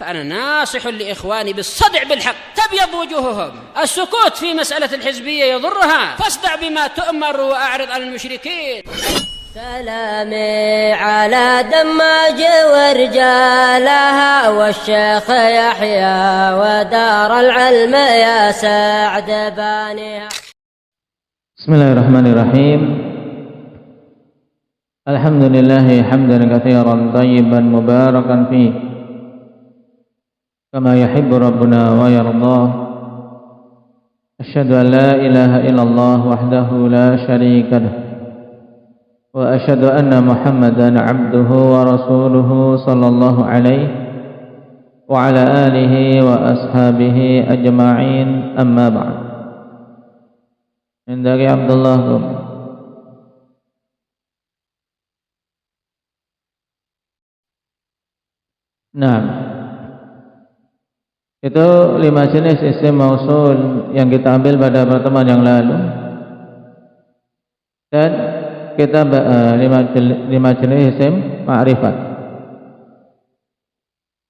فأنا ناصح لإخواني بالصدع بالحق، تبيض وجوههم. السكوت في مسألة الحزبية يضرها، فاصدع بما تؤمر وأعرض عن المشركين. سلامي على دماج ورجالها والشيخ يحيى ودار العلم يا سعد بانيها. Bismillahirrahmanirrahim. Alhamdulillahi hamdan katsiran thayyiban mubarakan fihi kama yuhibbu rabbuna wa yardah. Asyhadu an la ilaha illallah wahdahu la syarika lah wa asyhadu anna Muhammadan abduhu wa rasuluhu sallallahu alaihi wa ala alihi wa ashabihi ajma'in, amma ba'd. Dari Abdullah bin itu 5 jenis isim mausul yang kita ambil pada pertemuan yang lalu, dan kita 5 jenis isim ma'rifat.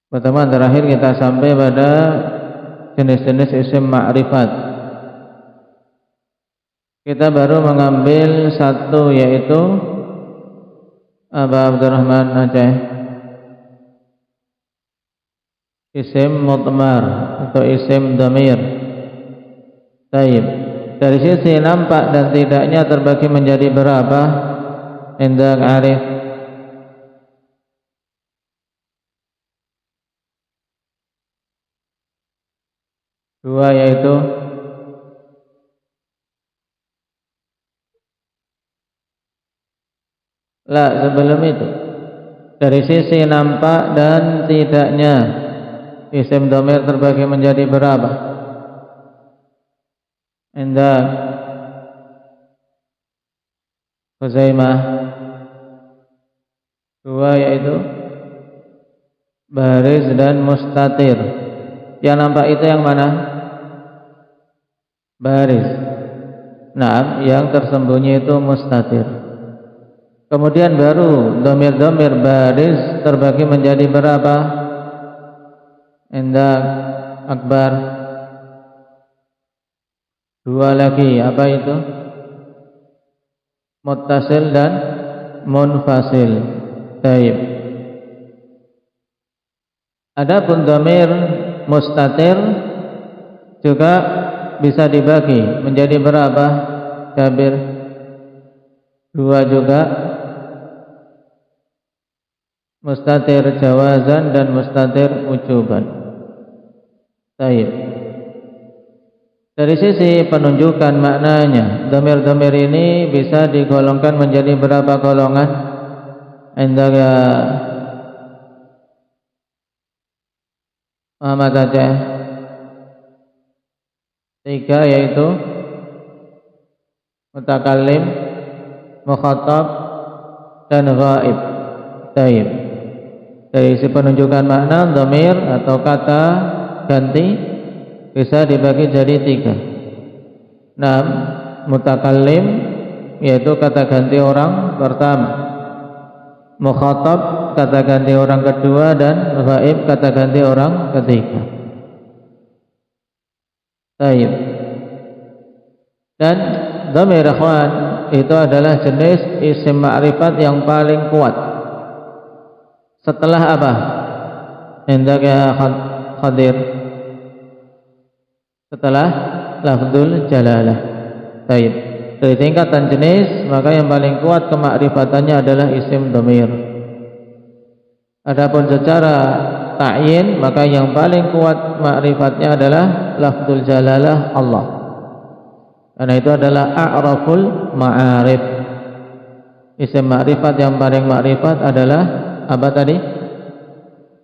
Pertemuan terakhir kita sampai pada jenis-jenis isim ma'rifat. Kita baru mengambil satu, yaitu Aba Abdurrahman Aceh, isim mutmar atau isim dhamir. Taib. Dari sisi nampak dan tidaknya terbagi menjadi berapa? Indak arif. Dua, yaitu sebelum itu, dari sisi nampak dan tidaknya isim dhamir terbagi menjadi berapa? Indah Huzaimah. 2, yaitu baris dan mustatir. Yang nampak itu yang mana? Baris. Nah, yang tersembunyi itu mustatir. Kemudian baru dhamir-dhamir baris terbagi menjadi berapa? Indah Akbar. 2 lagi, apa itu? Muttasil dan munfasil. Taib. Adapun dhamir mustatir juga bisa dibagi menjadi berapa? Kabir. 2 juga. Mustatir jawazan dan mustatir wujuban. Baik. Dari sisi penunjukan maknanya, dhamir-dhamir ini bisa digolongkan menjadi berapa golongan? Indaka Muhammad Aceh. 3, yaitu mutakallim, mukhatab, dan ghaib. Taib. Dari sisi penunjukan makna, dhamir atau kata ganti bisa dibagi jadi 3. 6. Mutakallim, yaitu kata ganti orang pertama. Mukhatab, kata ganti orang kedua, dan ghaib, kata ganti orang ketiga. Taib. Dan dhamir ikhwan itu adalah jenis isim ma'rifat yang paling kuat. Setelah apa? Indak ya Khadir. Setelah lafdzul jalalah. Baik. Dari tingkatan jenis, maka yang paling kuat kemakrifatannya adalah isim dhamir. Adapun secara ta'yin, maka yang paling kuat makrifatnya adalah lafdzul jalalah Allah. Karena itu adalah a'raful ma'arif. Isim makrifat yang paling makrifat adalah apa tadi?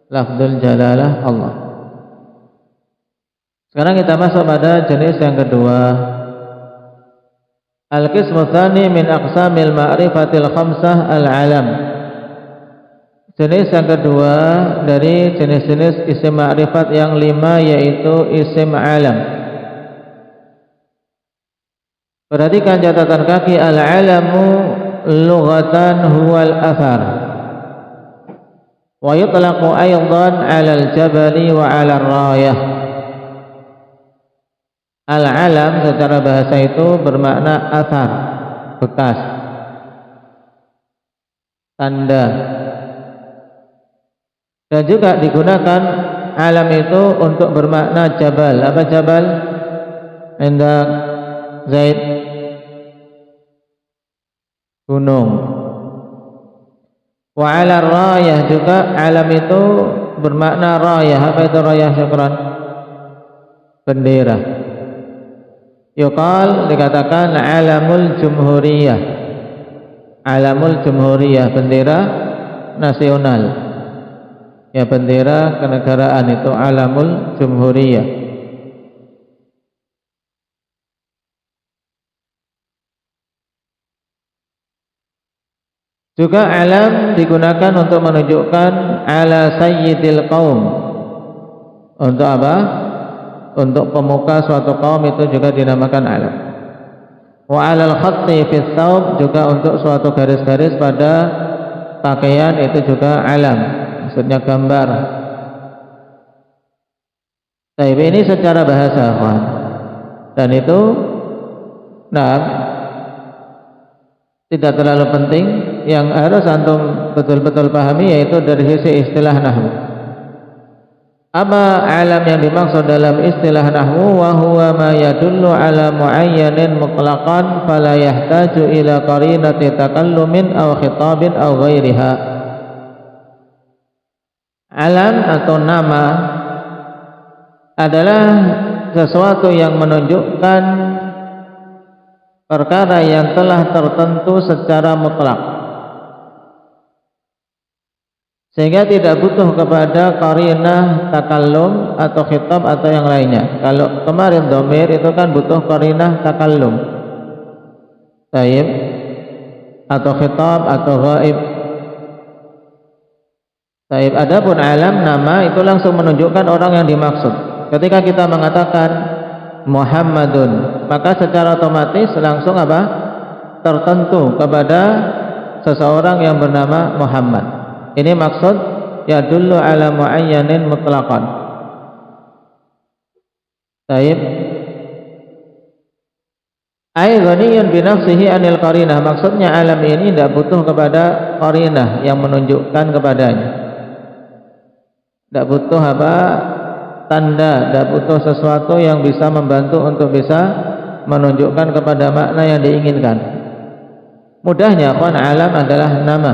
Lafdzul jalalah Allah. Sekarang kita masuk pada jenis yang kedua. Al-qismu tsani min aqsamil ma'rifatil khamsah al-alam. Jenis yang kedua dari jenis-jenis isim ma'rifat yang 5, yaitu isim alam. Perhatikan catatan kaki, al-alamu lughatan huwal athar. Wa yutlaqu aydan 'ala al-jabali wa 'ala ar-rayah. Al-alam secara bahasa itu bermakna athar, bekas, tanda. Dan juga digunakan alam itu untuk bermakna jabal. Apa jabal? Indah Zaid, gunung. Wa 'ala rayah juga alam itu bermakna rayah. Apa itu rayah? Syukran. Bendera. Yuqal, dikatakan alamul jumhuriyah. Alamul jumhuriyah, bendera nasional. Ya, bendera kenegaraan itu alamul jumhuriyah. Juga alam digunakan untuk menunjukkan ala sayyidil qaum. Untuk apa? Untuk pemuka suatu kaum itu juga dinamakan alam. Wa alal khatti fi thawb, juga untuk suatu garis-garis pada pakaian itu juga alam, maksudnya gambar. Tapi ini secara bahasa, kawan. Dan itu tidak terlalu penting. Yang harus antum betul-betul pahami yaitu dari sisi istilah nahwu. Apa alam yang dimaksud dalam istilah nahwu? Wa huwa ma yadullu ala muayyanin mutlaqan fala yahtaju ila qarinati takallumin aw khitabin aw ghairiha. Alam atau nama adalah sesuatu yang menunjukkan perkara yang telah tertentu secara mutlak, sehingga tidak butuh kepada qarinah takallum atau khitab atau yang lainnya. Kalau kemarin dhamir itu kan butuh qarinah takallum, taib, atau khitab atau ghaib. Taib. Adapun alam, nama, itu langsung menunjukkan orang yang dimaksud. Ketika kita mengatakan Muhammadun, maka secara otomatis langsung apa? Tertentu kepada seseorang yang bernama Muhammad. Ini maksud yadullu ala muayyanin mutlaqan. Taib. Ai ghaniyun bi nafsihi anil qarinah. Maksudnya alam ini tidak butuh kepada qarinah yang menunjukkan kepadanya. Tidak butuh apa? Tanda, tidak butuh sesuatu yang bisa membantu untuk bisa menunjukkan kepada makna yang diinginkan. Mudahnya, kawan, alam adalah nama.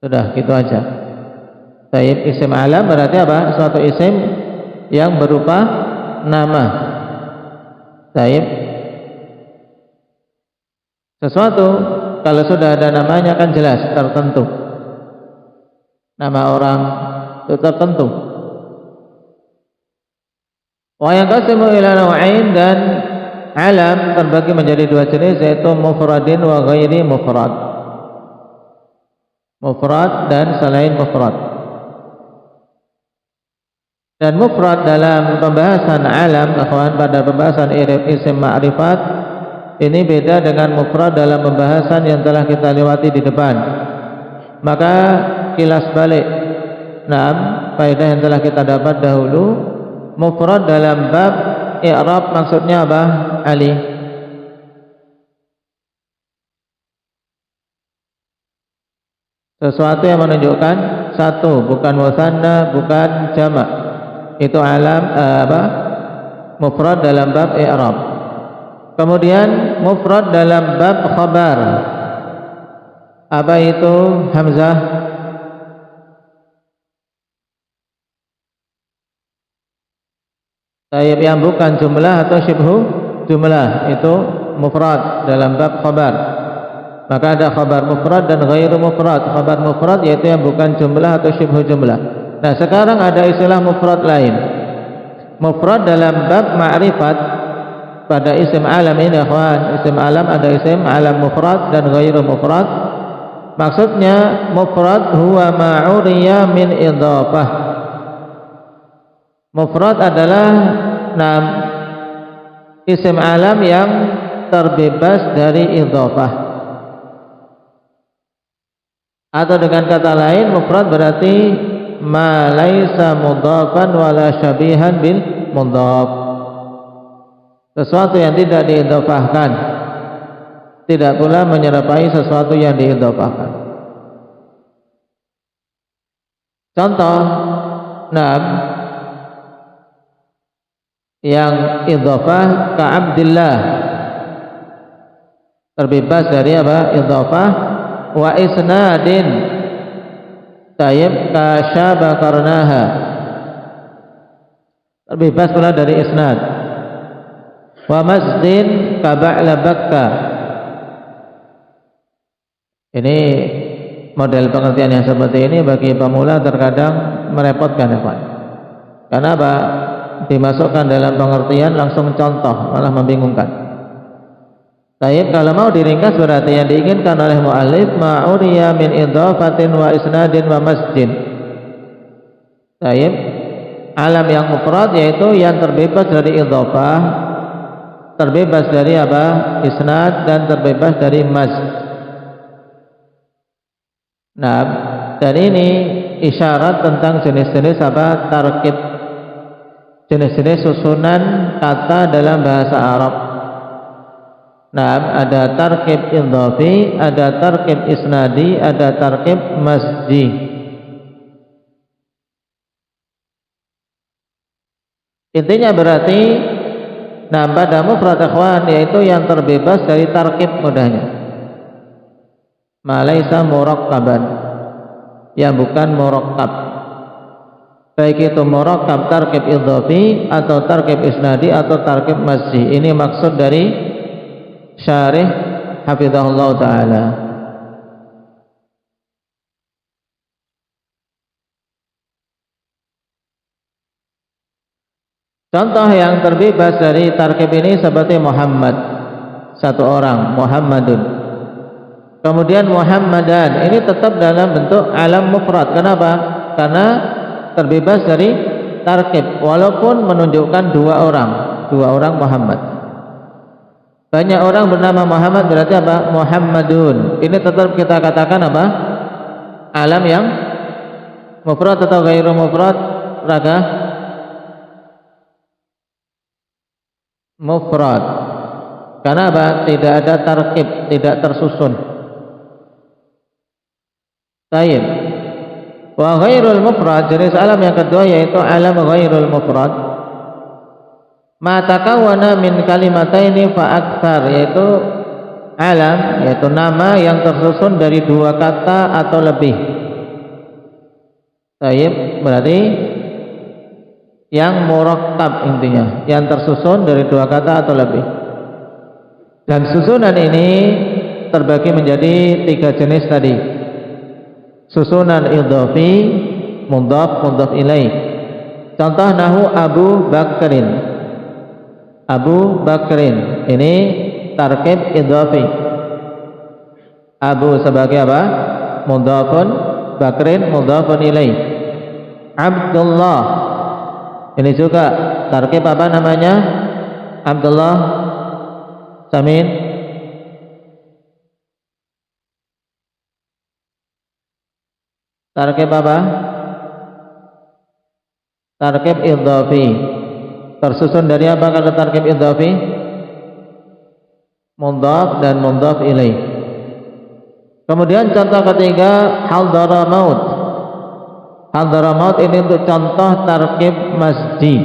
Sudah, gitu aja. Taib. Isim alam berarti apa? Suatu isim yang berupa nama. Taib. Sesuatu kalau sudah ada namanya kan jelas, tertentu. Nama orang itu tertentu. Wa yanqasimu ila naw'ain, dan alam terbagi menjadi dua jenis, yaitu mufradin wa ghairi mufrad. Mufrad dan selain mufrad. Dan mufrad dalam pembahasan alam, akhwan, pada pembahasan isim ma'rifat, ini beda dengan mufrad dalam pembahasan yang telah kita lewati di depan. Maka kilas balik, faedah yang telah kita dapat dahulu. Mufrad dalam bab i'rab maksudnya apa? Ali. Sesuatu yang menunjukkan satu, bukan musanna, bukan jamak. Itu alam mufrad dalam bab i'rab. Kemudian mufrad dalam bab khabar. Apa itu? Hamzah. Taib, yang bukan jumlah atau syibhu jumlah, itu mufrad dalam bab khabar. Maka ada khabar mufrad dan ghairu mufrad. Khabar mufrad yaitu yang bukan jumlah atau syibhu jumlah. Nah, sekarang ada istilah mufrad lain. Mufrad dalam bab ma'rifat pada isim alam ini, akhwan. Isim alam ada isim alam mufrad dan ghairu mufrad. Maksudnya mufrad huwa ma'uriya min idhafah. Mufrad adalah isim alam yang terbebas dari idhafah. Atau dengan kata lain, mufrad berarti ma laisa mudhafan wala syabihan bil mudhaf. Sesuatu yang tidak diidhofahkan, tidak pula menyerupai sesuatu yang diidhofahkan. Contoh, yang idhofah ka Abdillah, terbebas dari apa? Idhofah. Wa isnadin, tayyib ka Syaba Qarnaha, terbebas pula dari isnad. Wa masjidin ka Ba'la Bakka. Ini model pengertian yang seperti ini bagi pemula terkadang merepotkan ya Pak. Karena apa? Dimasukkan dalam pengertian langsung contoh, malah membingungkan. Taib, kalau mau diringkas berarti yang diinginkan oleh mu'allif ma'uriya min idhafatin wa isnadin wa masjid. Taib, alam yang mufrad yaitu yang terbebas dari idhafah, terbebas dari apa? Isnad, dan terbebas dari masjid. Nah, dan ini isyarat tentang jenis-jenis apa? Tarkib, jenis-jenis susunan kata dalam bahasa Arab. Nah, ada tarkib idhafi, ada tarkib isnadi, ada tarkib masji. Intinya berarti pada mufrad ikhwan yaitu yang terbebas dari tarkib mudahnya. Ma laisa murakkab, yang bukan murakkab. Baik itu murakkab tarkib idhafi atau tarkib isnadi atau tarkib masji. Ini maksud dari syarih hafizahullah ta'ala. Contoh yang terbebas dari tarkib ini seperti Muhammad, satu orang, Muhammadun. Kemudian Muhammadan, ini tetap dalam bentuk alam mufrad. Kenapa? Karena terbebas dari tarkib, walaupun menunjukkan dua orang Muhammad. Banyak orang bernama Muhammad berarti apa? Muhammadun. Ini tetap kita katakan apa? Alam yang mufrad atau ghairu mufrad? Raga? Mufrad. Karena apa? Tidak ada tarkib, tidak tersusun. Tayyib. Wa ghairul mufrad, jenis alam yang kedua yaitu alam ghairul mufrad. Ma takawwana min kalimataini fa aktsar, yaitu alam, yaitu nama yang tersusun dari dua kata atau lebih. Tayyib, berarti yang murakkab intinya, yang tersusun dari dua kata atau lebih. Dan susunan ini terbagi menjadi tiga jenis tadi. Susunan idhafi, mudhaf, mudhaf ilaih. Contoh nahu Abu Bakrin. Abu Bakrin, ini tarkib idhafi. Abu sebagai apa? Mudhafun, Bakrin mudhafun ilaih. Abdullah, ini juga tarkib apa namanya? Abdullah, Samin. Tarkib apa? Tarkib idhafi. Tersusun dari apa kalau tarkib idhafi? Mudhaf dan mudhaf ilaih. Kemudian contoh ketiga, hadara maut. Hadara maut ini untuk contoh tarkib masji.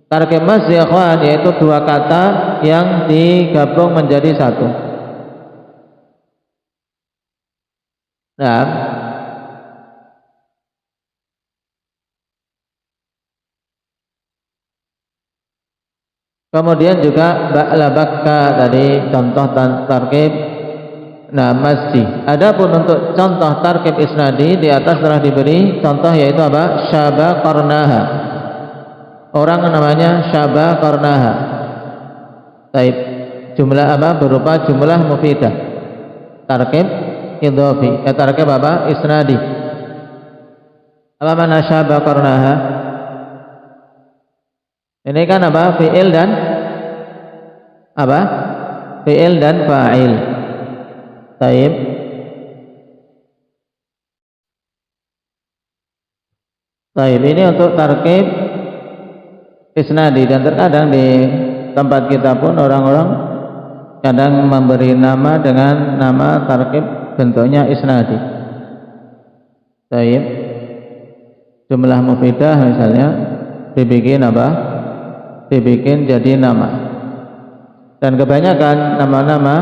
Tarkib masji ikhwan yaitu dua kata yang digabung menjadi satu. Nah, kemudian juga ba'la bakka tadi contoh tarkib masji. Adapun untuk contoh tarkib isnadi di atas telah diberi contoh yaitu apa? Syaba Qarnaha. Orang namanya Syaba Qarnaha. Taib. Jumlah apa? Berupa jumlah mufidah. Tarkib idhafi. Tarkib apa? Isnadi. Apa mana Syaba Qarnaha? Ini kan apa? Fi'il dan apa? Fi'il dan fa'il. Taib. Baik, ini untuk tarkib isnadi, dan terkadang di tempat kita pun orang-orang kadang memberi nama dengan nama tarkib bentuknya isnadi. Baik, jumlah mufidah misalnya dibikin apa? Dibikin jadi nama. Dan kebanyakan nama-nama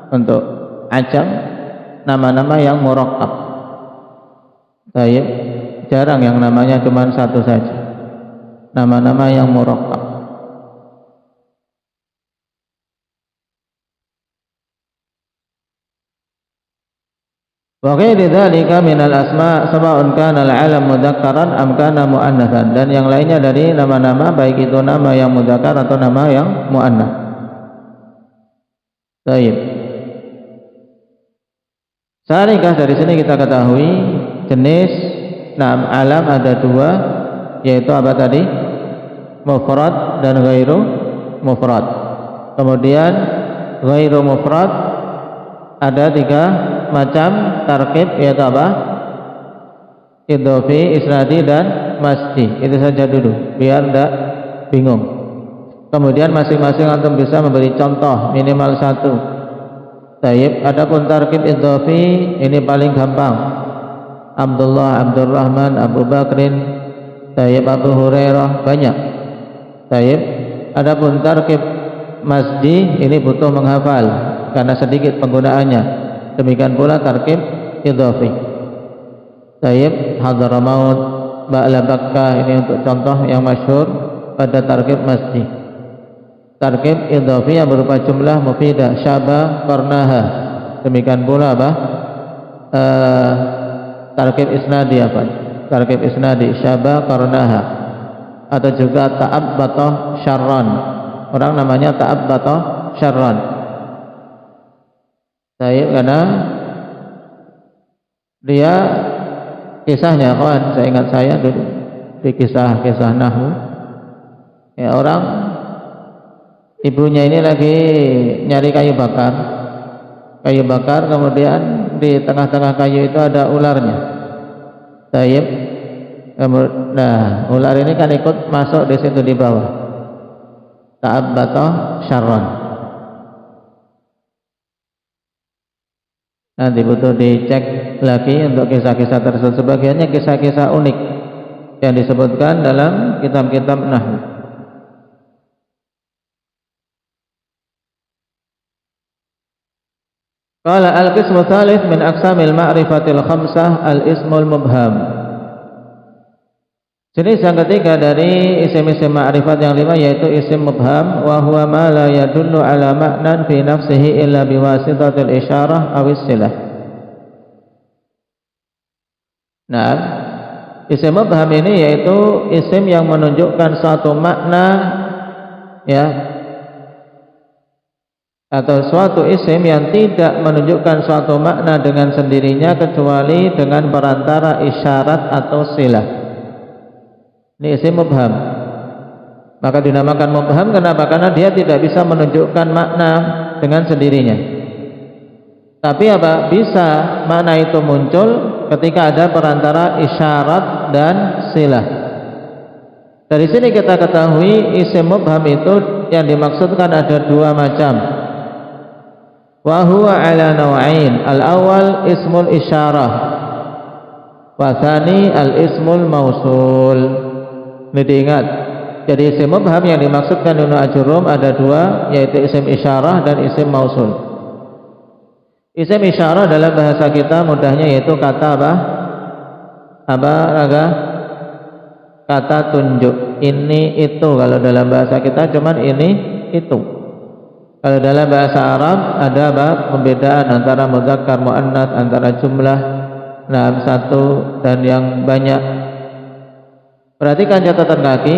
untuk ajam nama-nama yang murakkab. Baik, jarang yang namanya cuma satu saja. Nama-nama yang murakkab. Wa ghairi dzalika minal asma sawa'un kana al-'alam mudzakkaran am kana muannatsan, dan yang lainnya dari nama-nama baik itu nama yang mudzakkar atau nama yang muannats. Baik. Seringkah dari sini kita ketahui jenis nama alam ada dua, yaitu apa tadi? Mufrad dan ghairu mufrad. Kemudian ghairu mufrad ada tiga macam tarkib, yaitu apa? Idhofi, isnadi, dan masdi. Itu saja dulu biar tidak bingung. Kemudian masing-masing antum bisa memberi contoh minimal satu. Taib, adapun tarkib idhofi ini paling gampang. Abdullah, Abdurrahman, Abu Bakrin, taib, Abu Hurairah, banyak. Taib, adapun tarkib masdi ini butuh menghafal karena sedikit penggunaannya. Demikian pula tarkib idhofi. Taib, Hadramaut, Ba'la Bakkah, ini untuk contoh yang masyhur pada tarkib masdi. Tarkib idhofi yang berupa jumlah mufidah, syaba, qarnaha. Demikian pula apa? Tarkib isnadi apa? Tarkib isnadi, syaba, qarnaha. Atau juga ta'abbata syarran. Orang namanya ta'abbata syarran. Baik, karena dia kisahnya, kawan, saya ingat saya dulu di kisah nahwu, ya, orang ibunya ini lagi nyari kayu bakar, kemudian di tengah-tengah kayu itu ada ularnya. Baik, nah ular ini kan ikut masuk di situ di bawah. Ta'abbata syarran. Nanti butuh dicek lagi untuk kisah-kisah tersebut. Sebagiannya kisah-kisah unik yang disebutkan dalam kitab-kitab nahwu. Qala al-qismu tsalits min aqsamil ma'rifatil khamsah al-ismul mubham. Jenis yang ketiga dari isim-isim ma'rifat yang lima yaitu isim mubham, wa huwa ma la yadullu ala ma'nan fi nafsihi illa biwasitatil isyarah aw istilah. Nah, isim mubham ini yaitu isim yang menunjukkan suatu makna, ya, atau suatu isim yang tidak menunjukkan suatu makna dengan sendirinya kecuali dengan perantara isyarat atau silah. Ini isim mubham. Maka dinamakan mubham kenapa? Karena dia tidak bisa menunjukkan makna dengan sendirinya. Tapi apa? Bisa makna itu muncul ketika ada perantara isyarat dan silah. Dari sini kita ketahui isim mubham itu yang dimaksudkan ada dua macam. Wa huwa ala naw'ain. Al-awwal ismul isyarah, wa tsani al-ismul mausul. Ini diingat. Jadi isim mubham yang dimaksudkan dengan ajrum ada dua, yaitu isim isyarah dan isim mausul. Isim isyarah dalam bahasa kita mudahnya yaitu kata apa? Apa, Raga? Kata tunjuk. Ini itu kalau dalam bahasa kita cuman ini itu. Kalau dalam bahasa Arab ada apa? Pembedaan antara mudzakkar muannats, antara jumlah satu dan yang banyak. Perhatikan catatan kaki.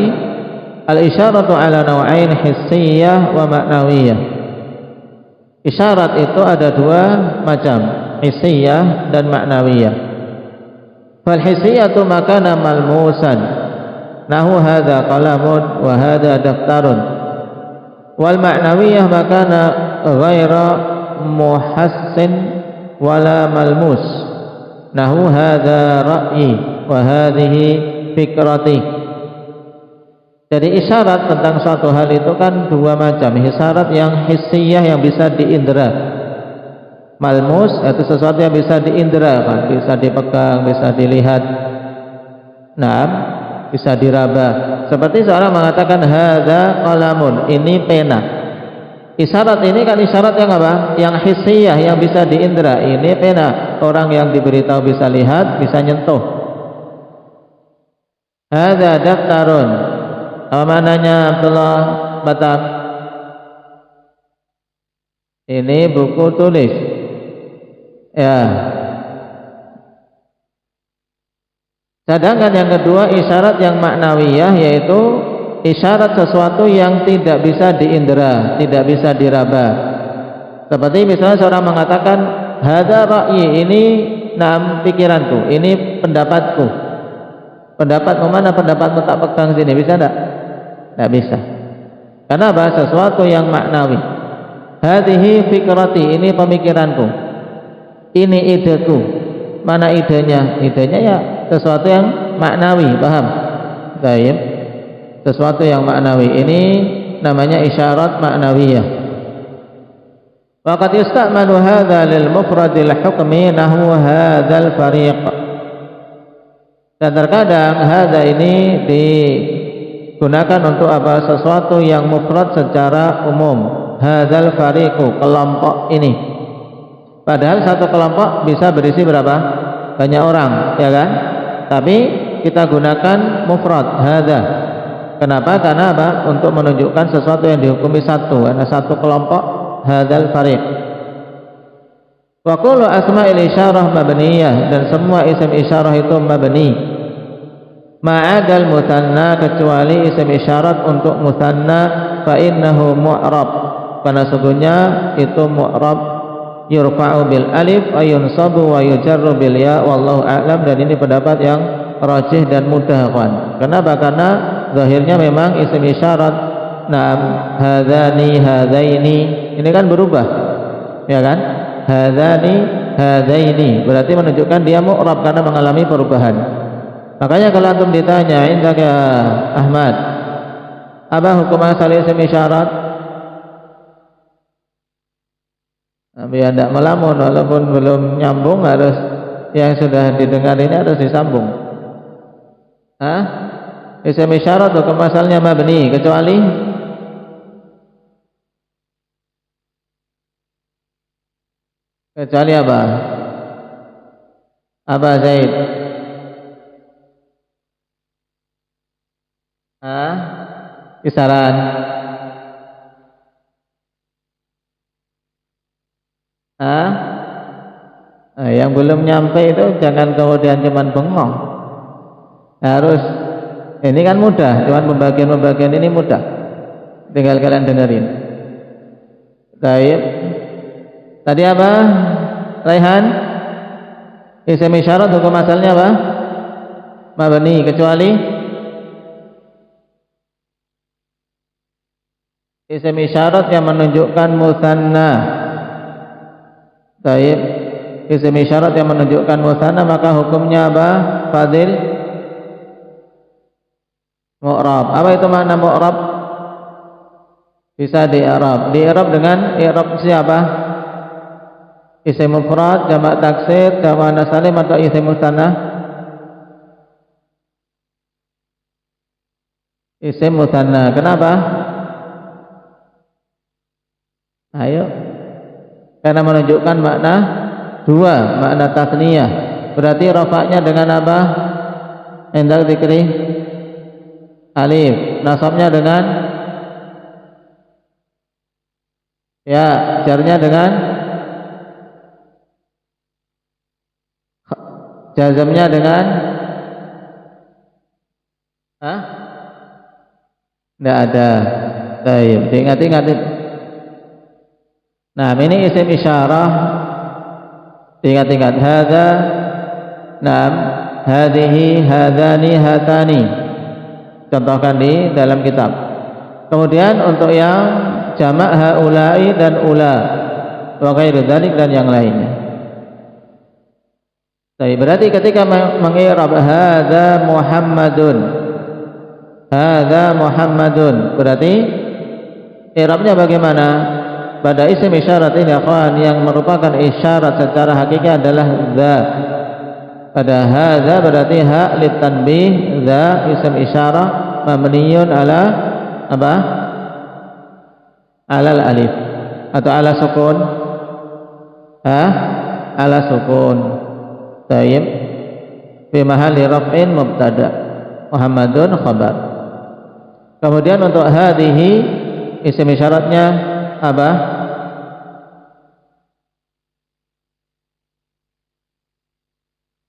Al-isyaratu ala naw'ain hissiyah wa ma'nawiyah. Isyarat itu ada dua macam, hissiyah dan ma'nawiyah. Fal hissiyatu makana malmusan, nahu hadza qalamun wa hadza daftarun. Wal ma'nawiyah makana ghaira muhassin wala malmus, nahu hadza ra'yi wa hadhihi fikrati. Jadi isyarat tentang suatu hal itu kan dua macam. Isyarat yang hissiyah yang bisa diindra, malmus itu sesuatu yang bisa diindra kan, bisa dipegang, bisa dilihat, nah bisa diraba. Seperti seorang mengatakan hadza qalamun, ini pena. Isyarat ini kan isyarat yang apa? Yang hissiyah yang bisa diindra. Ini pena, orang yang diberitahu bisa lihat, bisa nyentuh. Hadza daftarun, apa maknanya Abdullah Batam? Ini buku tulis. Ya. Sedangkan yang kedua isyarat yang maknawiyah, yaitu isyarat sesuatu yang tidak bisa diindra, tidak bisa diraba. Seperti misalnya seorang mengatakan hadza ra'yi, ini pikiranku, ini pendapatku. Pendapatmu mana? Pendapatmu tak pegang sini, bisa enggak? Tidak bisa. Karena apa? Sesuatu yang maknawi. Hadhihi fikrati, ini pemikiranku, ini ideku. Mana idenya? Idenya ya sesuatu yang maknawi, paham? Baik. Sesuatu yang maknawi, ini namanya isyarat maknawiyah. Waqad yusta'malu hadza lil mufradil hukmi nahwu hadzal fariq. Dan terkadang hadza ini digunakan untuk apa? Sesuatu yang mufrad secara umum. Hadzal fariqu, kelompok ini. Padahal satu kelompok bisa berisi berapa? Banyak orang, ya kan? Tapi kita gunakan mufrad hadza. Kenapa? Karena apa? Untuk menunjukkan sesuatu yang dihukumi satu, karena satu kelompok hadzal fariq. Wa kullu asma'il isyarah mabniyah, dan semua isim isyarah itu mabni. Ma'adal musanna, kecuali isim isyarat untuk musanna, fa innahu mu'rab, karena sesungguhnya itu mu'rab, yurfa'u bil alif wa yunsabu wa yujarru bil ya, wallahu a'lam. Dan ini pendapat yang rajih dan mudah, kawan. Kenapa? Karena zahirnya memang isim isyarat, na'am, hadzani, hadzaini, ini kan berubah, ya kan? Hadzani, hadzaini, berarti menunjukkan dia mu'rab karena mengalami perubahan. Makanya kalau antum ditanya, indaka Ahmad, apa hukum asal isim isyarat? Biar tidak melamun, walaupun belum nyambung, harus yang sudah didengar ini harus disambung. Isim isyarat hukum asalnya mabni, kecuali apa? Apa Zaid? Kisaran. Yang belum nyampe itu jangan kemudian cuman bengong. Harus, ini kan mudah, cuman pembagian-pembagian ini mudah. Tinggal kalian dengerin. Baik. Tadi apa? Raihan? Isim isyarat hukum asalnya apa? Mabni, kecuali isim isyarat yang menunjukkan musanna. Baik. Isim isyarat yang menunjukkan musanna, maka hukumnya apa? Fadil? Mu'rab. Apa itu makna mu'rab? Bisa di-i'rab. Di-i'rab dengan i'rab siapa? Isim mufrad, jamak taksir, jamak muannas salim, atau isim musanna? Isim musanna. Kenapa? Ayo. Karena menunjukkan makna dua, makna tasniyah. Berarti rafa'nya dengan apa? Indah dzikri alif. Nasabnya dengan ya, jarnya dengan jazamnya dengan tidak ada. Baik, diingat-ingat. Nah, ini isim isyarah. Ingat-ingat, hadza, naam, hadhihi, hadzani, hatsani. Contohkan di dalam kitab. Kemudian untuk yang jamak haula'i dan ula, wa ghairu dzalik, dan yang lainnya. Tapi berarti ketika mengirab hadza Muhammadun, berarti i'rabnya bagaimana? Pada isim isyarat ini akhwan yang merupakan isyarat secara hakiki adalah dza. Pada hadza berarti ha litanbih, dza isim isyarah mabniyun ala apa? Alal alif atau ala sukun? Ala sukun. Tayyib fi mahalli raf'in mubtada, Muhammadun khabar. Kemudian untuk hadhihi isim isyaratnya apa?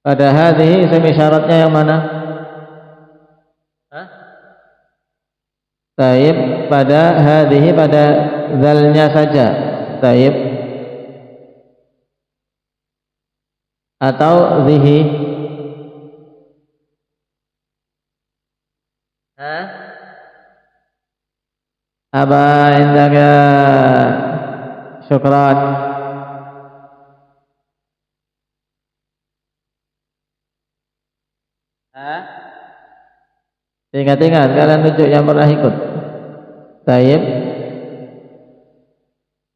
Pada hadhihi isim isyaratnya yang mana? Tayyib, pada hadhihi pada zalnya saja. Tayyib. Atau zihi? Apa indaka? Syukran. Ingat-ingat kalian tunjuk yang pernah ikut. Tayyib.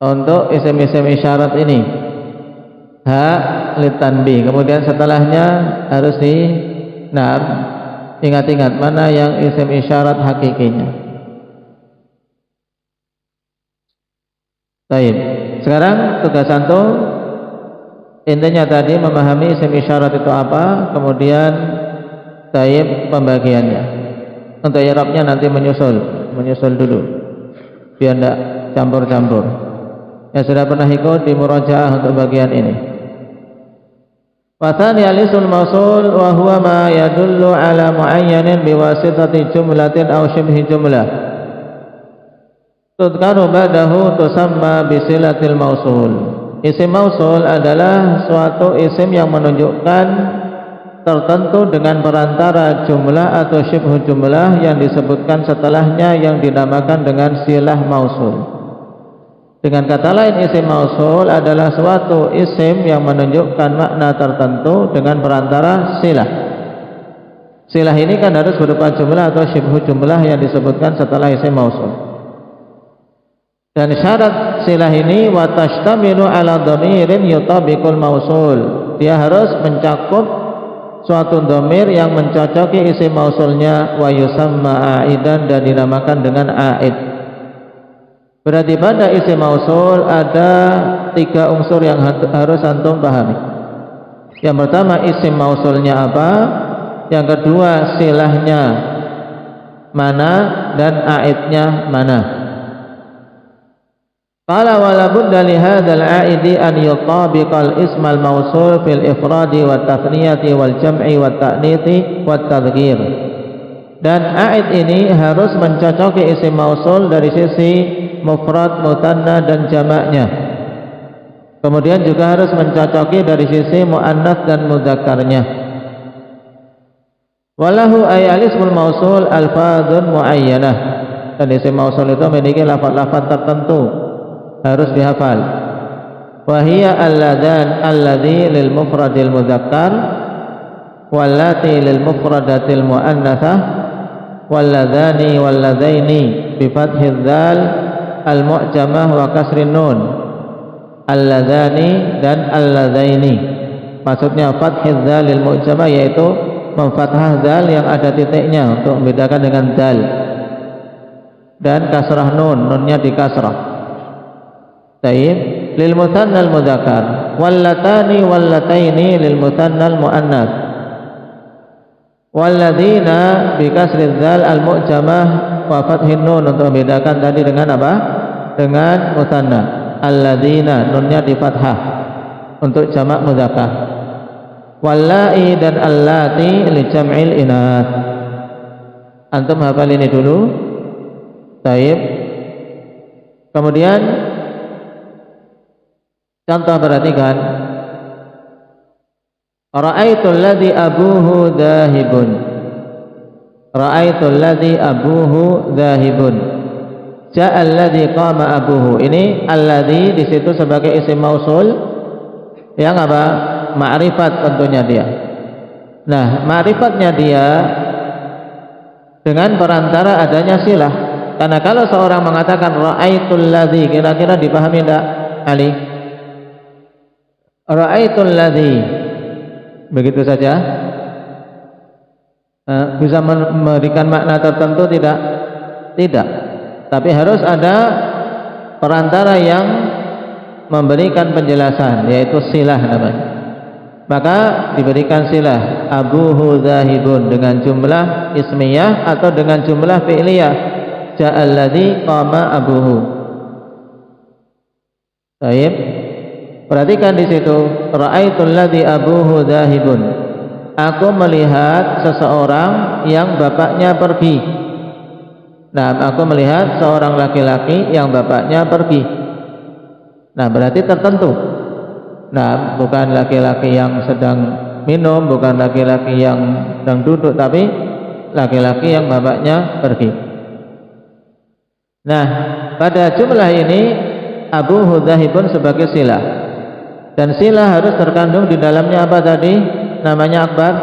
Untuk isim-isim isyarat ini ha litanbih, kemudian setelahnya harus ingat-ingat mana yang isim isyarat hakikinya. Baik, sekarang tugas antum intinya tadi memahami isim isyarat itu apa, kemudian taib pembagiannya. Untuk i'rabnya nanti menyusul dulu biar tidak campur-campur. Yang sudah pernah ikut di murajaah untuk bagian ini. Wathani alisul mausul wa huwa ma yadullu ala muayyanin biwasitati jumlatin aw shibhi jumlah. Tudkaru ba'dahu tusamma bisilatil mausul. Isim mausul adalah suatu isim yang menunjukkan tertentu dengan perantara jumlah atau shibhu jumlah yang disebutkan setelahnya yang dinamakan dengan silah mausul. Dengan kata lain, isim mausul adalah suatu isim yang menunjukkan makna tertentu dengan perantara silah. Silah ini kan harus berupa jumlah atau shibhu jumlah yang disebutkan setelah isim mausul. Dan syarat silah ini wa tashtamilu ala dhamirin yutabiqul mausul. Dia harus mencakup suatu dhamir yang mencocoki isim mausulnya, wa yusamma aidan, dan dinamakan dengan aid. Berarti pada isim mausul ada 3 unsur yang harus antum pahami. Yang pertama, isim mausulnya apa? Yang kedua, silahnya mana dan aidnya mana. Qala wala budda li hadzal aidi an yutabiqal ismal mausul fil ifradi wat tathniyati wal jam'i wat ta'nitsi wat tadhkir. Dan aid ini harus mencocoki isim mausul dari sisi mufrad, mutanna, dan jamaknya. Kemudian juga harus mencocoki dari sisi muannats dan mudzakarnya. Walahu ay al-ismul mausul alfadzun muayyanah. Dan isim mausul itu memiliki lafaz-lafaz tertentu, harus dihafal. Wa hiya alladhan alladhi lil mufradil mudzakkar wallati lil mufradatil muannatsah walladhani walladzaini bi fathidz dzal al-mu'jamah wa kasrin nun, alladzani dan alladzaini. Maksudnya fathidz dzalil mu'jamah yaitu memfathah dzal yang ada titiknya untuk membedakan dengan dzal, dan kasrah nun, nunnya di kasrah. Taib lil mutsanna al mudzakkar wallatani wallataini lil mutsanna al muannats walladzina bi kasri dzal al mu'jamah wa fathin nun, untuk membedakan tadi dengan apa? Dengan mutsanna. Alladzina, nunnya di fathah untuk jamak mudzakkar. Wallai dan allati li jam'il inath. Antum hafal ini dulu. Baik. Kemudian contoh, perhatikan. Ra'aitul ladzi abuhu dhahibun. Ra'aitul ladzi abuhu dhahibun. Ja'al ladzi qama abuhu. Ini alladzi di situ sebagai isim mausul yang apa? ma'rifat tentunya dia. Nah, ma'rifatnya dia dengan perantara adanya silah. Karena kalau seorang mengatakan ra'aitul ladzi, kira-kira dipahami enggak Ali? Ra'aitul ladzi, begitu saja bisa memberikan makna tertentu tidak? Tidak. Tapi harus ada perantara yang memberikan penjelasan, yaitu silah namanya. Maka diberikan silah abuhu zahibun dengan jumlah ismiyah atau dengan jumlah fi'liyah. Ja'al ladzi qama abuhu. Baik. Perhatikan di situ, ra'aitul ladzi abuhu zahibun. Aku melihat seseorang yang bapaknya pergi. Nah, aku melihat seorang laki-laki yang bapaknya pergi. Nah, berarti tertentu. Nah, bukan laki-laki yang sedang minum, bukan laki-laki yang sedang duduk, tapi laki-laki yang bapaknya pergi. Nah, pada jumlah ini Abu Hudzahibun sebagai silah. Dan silah harus terkandung di dalamnya apa tadi? Namanya Akbar.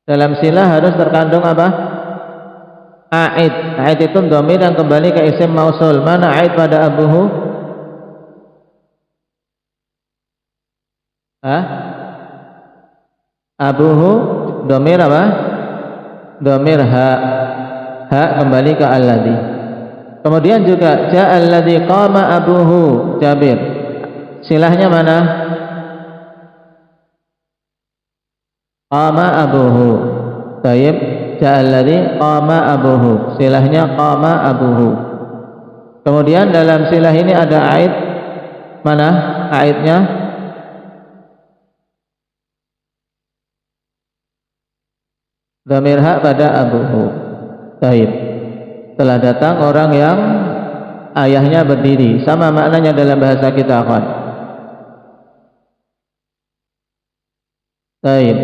Dalam silah harus terkandung apa? A'id. A'id itu dhamir yang kembali ke isim mausul. Mana a'id pada abuhu? Abuhu dhamir apa? Dhamir ha. Ha kembali ke alladzi. Kemudian juga ja'al ladzi qama abuhu Jabir. Silahnya mana? Qama abuhu. Baik, ja'al ladzi qama abuhu. Silahnya qama abuhu. Kemudian dalam silah ini ada aid. Mana aidnya? Dhamir ha pada abuhu. Baik. Telah datang orang yang ayahnya berdiri. Sama maknanya dalam bahasa kita kan. Baik.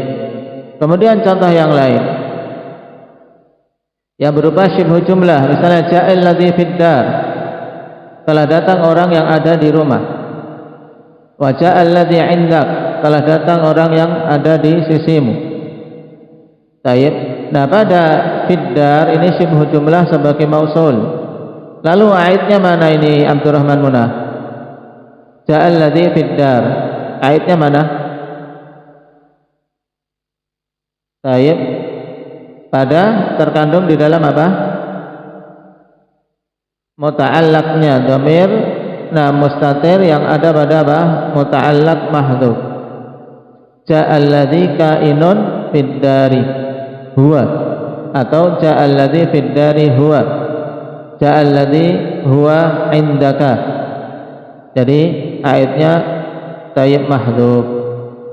Kemudian contoh yang lain yang berupa syibhu jumlah, misalnya ja'al ladzi fid dar. Telah datang orang yang ada di rumah. Wa ja'al ladzi 'indak. Telah datang orang yang ada di sisimu. Baik. Nah, pada fiddar ini syibhu jumlah sebagai mausul. Lalu aidnya mana ini Abdurrahman Munah? Ja'al ladzi fiddar. Aidnya mana? Baik. Pada terkandung di dalam apa? Muta'allaqnya dhamir. Nah, mustatir yang ada pada apa? Muta'allaq mahdhuf. Ja'al ladzi kainun fiddari huwa, atau ja'al ladzi fid dari huwa, ja'al ladzi huwa indaka. Jadi aidnya tayyib mahdhuf,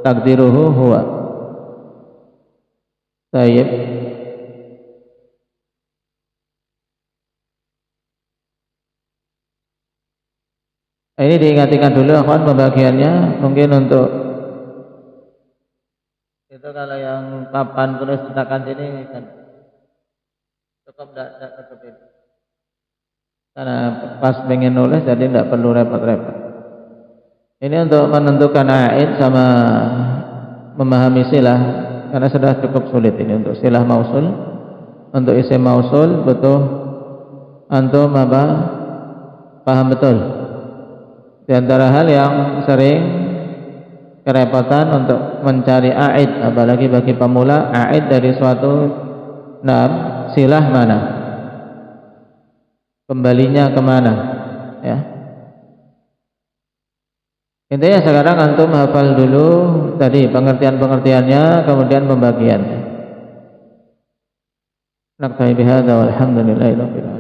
takdiruhu huwa. Tayyib. Ini diingatkan dulu akhwan pembagiannya, mungkin untuk itu kalau yang papan tulis cetakan sini kan cukup tidak cukup ini. Karena pas pengen nulis jadi tidak perlu repot-repot. Ini untuk menentukan aid sama memahami silah, karena sudah cukup sulit ini untuk silah mausul. Untuk isim mausul betul antum apa paham betul. Di antara hal yang sering kerepotan untuk mencari aid, apalagi bagi pemula, aid dari suatu silah mana, kembalinya kemana, ya. Intinya sekarang antum hafal dulu tadi pengertian-pengertiannya, kemudian pembagiannya. Naktafi bihadza walhamdulillahi rabbil alamin.